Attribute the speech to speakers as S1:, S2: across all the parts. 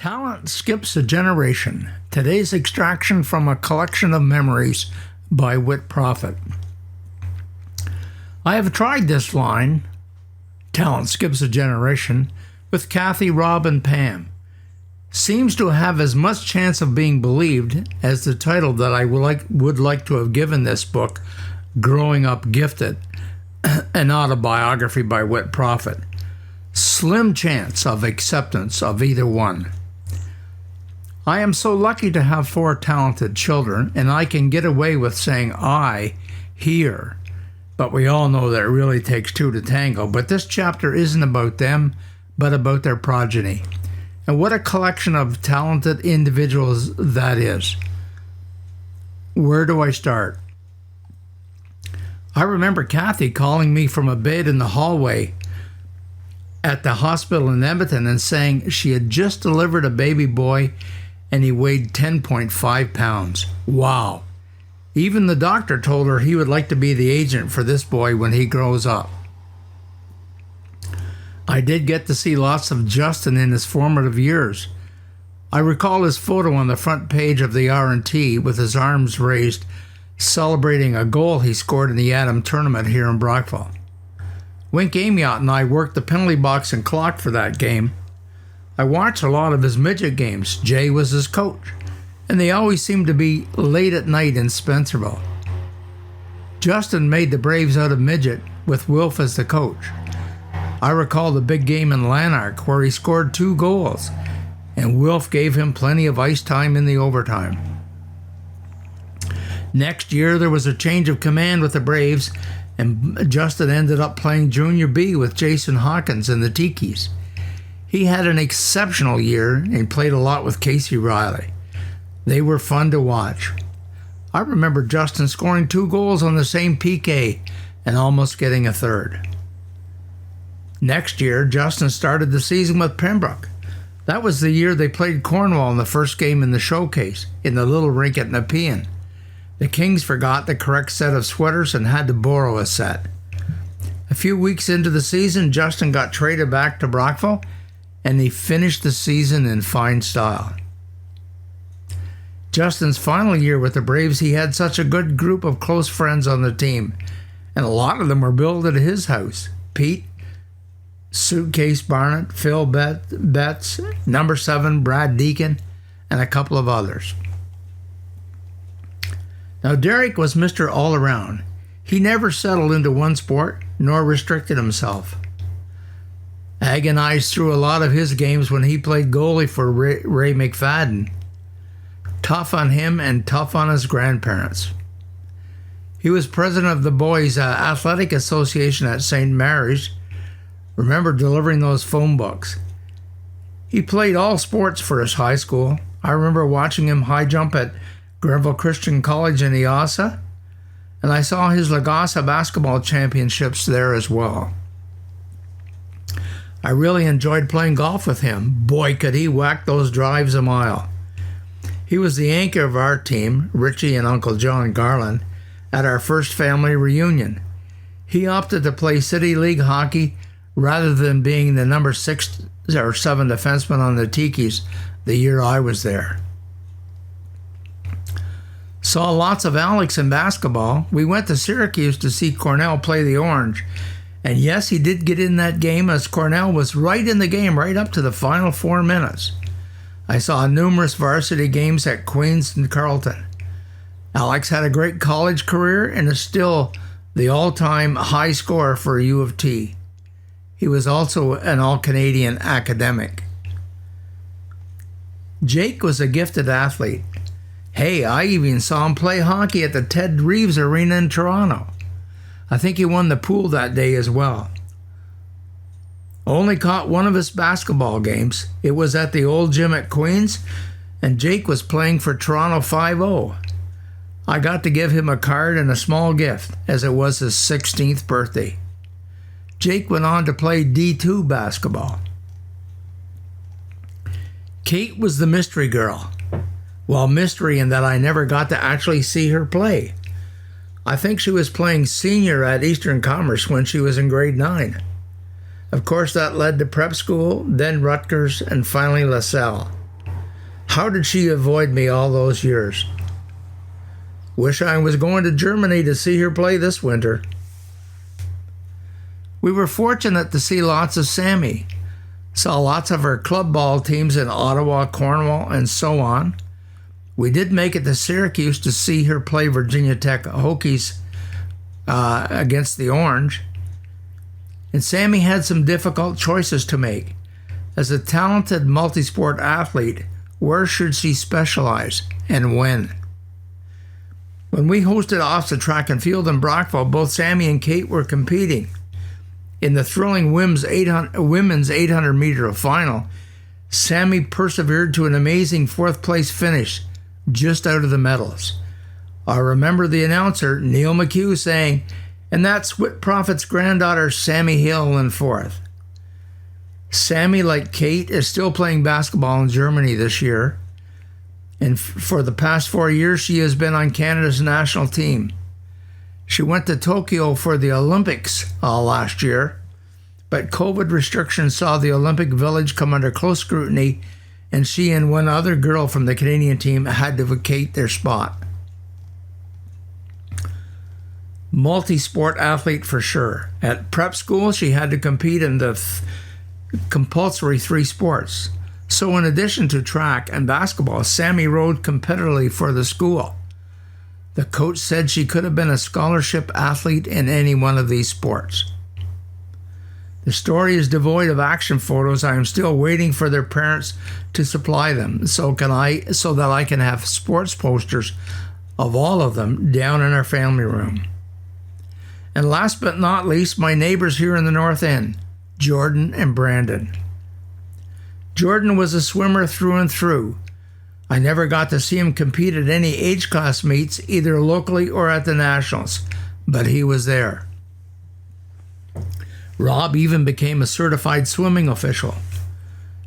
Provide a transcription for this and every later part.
S1: Talent skips a generation. Today's extraction from a collection of memories by Whit Prophet. I have tried this line, talent skips a generation, with Kathy, Rob, and Pam. Seems to have as much chance of being believed as the title that I would like to have given this book, Growing Up Gifted, an autobiography by Whit Prophet. Slim chance of acceptance of either one. I am so lucky to have 4 talented children, and I can get away with saying I here. But we all know that it really takes 2 to tango. But this chapter isn't about them, but about their progeny. And what a collection of talented individuals that is. Where do I start? I remember Kathy calling me from a bed in the hallway at the hospital in Edmonton and saying she had just delivered a baby boy and he weighed 10.5 pounds. Wow. Even the doctor told her he would like to be the agent for this boy when he grows up. I did get to see lots of Justin in his formative years. I recall his photo on the front page of the R&T with his arms raised, celebrating a goal he scored in the Adam tournament here in Brockville. Wink Amiot and I worked the penalty box and clock for that game. I watched a lot of his midget games. Jay was his coach, and they always seemed to be late at night in Spencerville. Justin made the Braves out of midget with Wilf as the coach. I recall the big game in Lanark where he scored 2 goals, and Wilf gave him plenty of ice time in the overtime. Next year, there was a change of command with the Braves, and Justin ended up playing Junior B with Jason Hawkins in the Tikis. He had an exceptional year and played a lot with Casey Riley. They were fun to watch. I remember Justin scoring 2 goals on the same PK and almost getting a third. Next year, Justin started the season with Pembroke. That was the year they played Cornwall in the first game in the showcase in the little rink at Nepean. The Kings forgot the correct set of sweaters and had to borrow a set. A few weeks into the season, Justin got traded back to Brockville, and he finished the season in fine style. Justin's final year with the Braves, he had such a good group of close friends on the team, and a lot of them were billed at his house. Pete, Suitcase Barnett, Phil Betts, Number 7, Brad Deacon, and a couple of others. Now, Derek was Mr. All-Around. He never settled into one sport, nor restricted himself. Agonized through a lot of his games when he played goalie for Ray McFadden. Tough on him and tough on his grandparents. He was president of the Boys Athletic Association at St. Mary's. Remember delivering those phone books. He played all sports for his high school. I remember watching him high jump at Grenville Christian College in Easa, and I saw his Lagasa basketball championships there as well. I really enjoyed playing golf with him. Boy, could he whack those drives a mile. He was the anchor of our team, Richie and Uncle John Garland, at our first family reunion. He opted to play City League hockey rather than being the number 6 or 7 defenseman on the Tikis the year I was there. Saw lots of Alex in basketball. We went to Syracuse to see Cornell play the Orange. And yes, he did get in that game as Cornell was right in the game right up to the final 4 minutes. I saw numerous varsity games at Queens and Carleton. Alex had a great college career and is still the all-time high scorer for U of T. He was also an all-Canadian academic. Jake was a gifted athlete. Hey, I even saw him play hockey at the Ted Reeves Arena in Toronto. I think he won the pool that day as well. Only caught one of his basketball games. It was at the old gym at Queens, and Jake was playing for Toronto 5-0. I got to give him a card and a small gift, as it was his 16th birthday. Jake went on to play D2 basketball. Kate was the mystery girl. Well, mystery in that I never got to actually see her play. I think she was playing senior at Eastern Commerce when she was in grade 9. Of course, that led to prep school, then Rutgers, and finally LaSalle. How did she avoid me all those years? Wish I was going to Germany to see her play this winter. We were fortunate to see lots of Sammy. Saw lots of her club ball teams in Ottawa, Cornwall, and so on. We did make it to Syracuse to see her play Virginia Tech Hokies against the Orange. And Sammy had some difficult choices to make. As a talented multi-sport athlete, where should she specialize and when? When we hosted Ofsted Track and Field in Brockville, both Sammy and Kate were competing. In the thrilling women's 800-meter final, Sammy persevered to an amazing fourth-place finish, just out of the medals. I remember the announcer, Neil McHugh, saying, "And that's Whit Prophet's granddaughter, Sammy Hill, in fourth." Sammy, like Kate, is still playing basketball in Germany this year. And for the past 4 years, she has been on Canada's national team. She went to Tokyo for the Olympics last year, but COVID restrictions saw the Olympic Village come under close scrutiny, and she and one other girl from the Canadian team had to vacate their spot. Multi-sport athlete for sure. At prep school, she had to compete in the compulsory 3 sports. So in addition to track and basketball, Sammy rode competitively for the school. The coach said she could have been a scholarship athlete in any one of these sports. The story is devoid of action photos. I am still waiting for their parents to supply them so that I can have sports posters of all of them down in our family room. And last but not least, my neighbors here in the North End, Jordan and Brandon. Jordan was a swimmer through and through. I never got to see him compete at any age class meets, either locally or at the Nationals, but he was there. Rob even became a certified swimming official.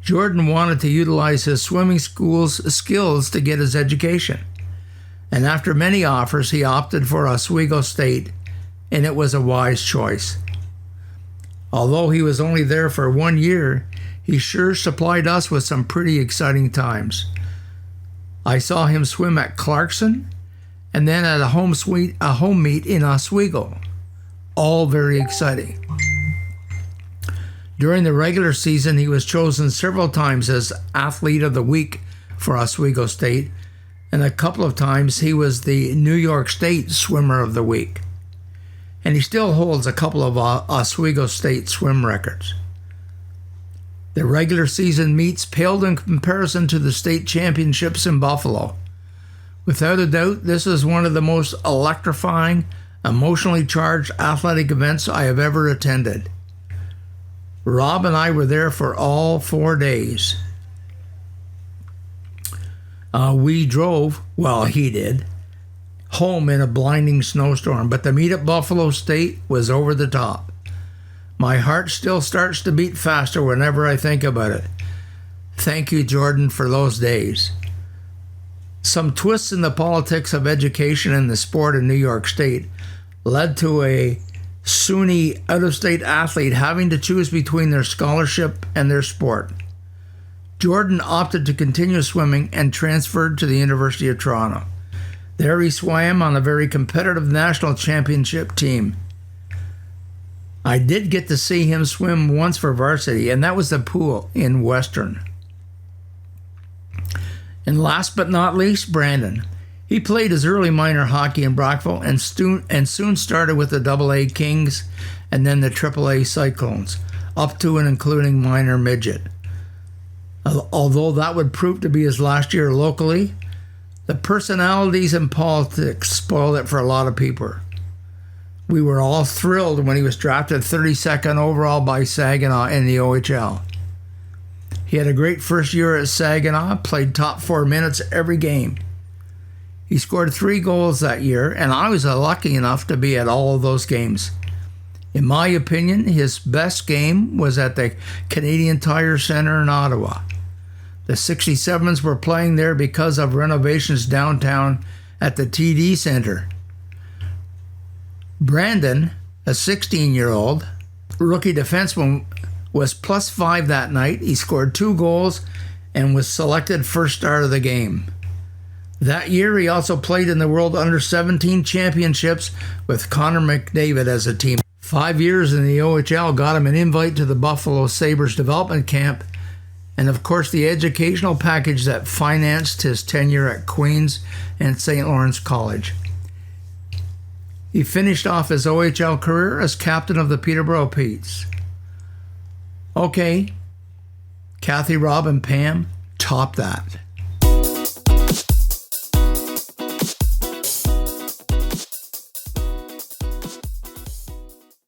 S1: Jordan wanted to utilize his swimming school's skills to get his education, and after many offers, he opted for Oswego State, and it was a wise choice. Although he was only there for 1 year, he sure supplied us with some pretty exciting times. I saw him swim at Clarkson and then at a home meet in Oswego. All very exciting. During the regular season, he was chosen several times as Athlete of the Week for Oswego State, and a couple of times he was the New York State Swimmer of the Week. And he still holds a couple of Oswego State swim records. The regular season meets paled in comparison to the state championships in Buffalo. Without a doubt, this is one of the most electrifying, emotionally charged athletic events I have ever attended. Rob and I were there for all 4 days. We drove, well, he did, home in a blinding snowstorm, but the meet at Buffalo State was over the top. My heart still starts to beat faster whenever I think about it. Thank you, Jordan, for those days. Some twists in the politics of education and the sport in New York State led to a SUNY out-of-state athlete having to choose between their scholarship and their sport. Jordan opted to continue swimming and transferred to the University of Toronto. There he swam on a very competitive national championship team. I did get to see him swim once for varsity, and that was the pool in Western. And last but not least, Brandon. He played his early minor hockey in Brockville and soon started with the AA Kings and then the AAA Cyclones, up to and including minor midget. Although that would prove to be his last year locally, the personalities and politics spoiled it for a lot of people. We were all thrilled when he was drafted 32nd overall by Saginaw in the OHL. He had a great first year at Saginaw, played top 4 minutes every game. He scored 3 goals that year, and I was lucky enough to be at all of those games. In my opinion, his best game was at the Canadian Tire Centre in Ottawa. The 67s were playing there because of renovations downtown at the TD Centre. Brandon, a 16-year-old rookie defenseman, was +5 that night. He scored 2 goals and was selected first star of the game. That year, he also played in the World Under-17 Championships with Connor McDavid as a team. 5 years in the OHL got him an invite to the Buffalo Sabres development camp, and of course the educational package that financed his tenure at Queen's and St. Lawrence College. He finished off his OHL career as captain of the Peterborough Petes. Okay, Kathy, Rob, and Pam, top that.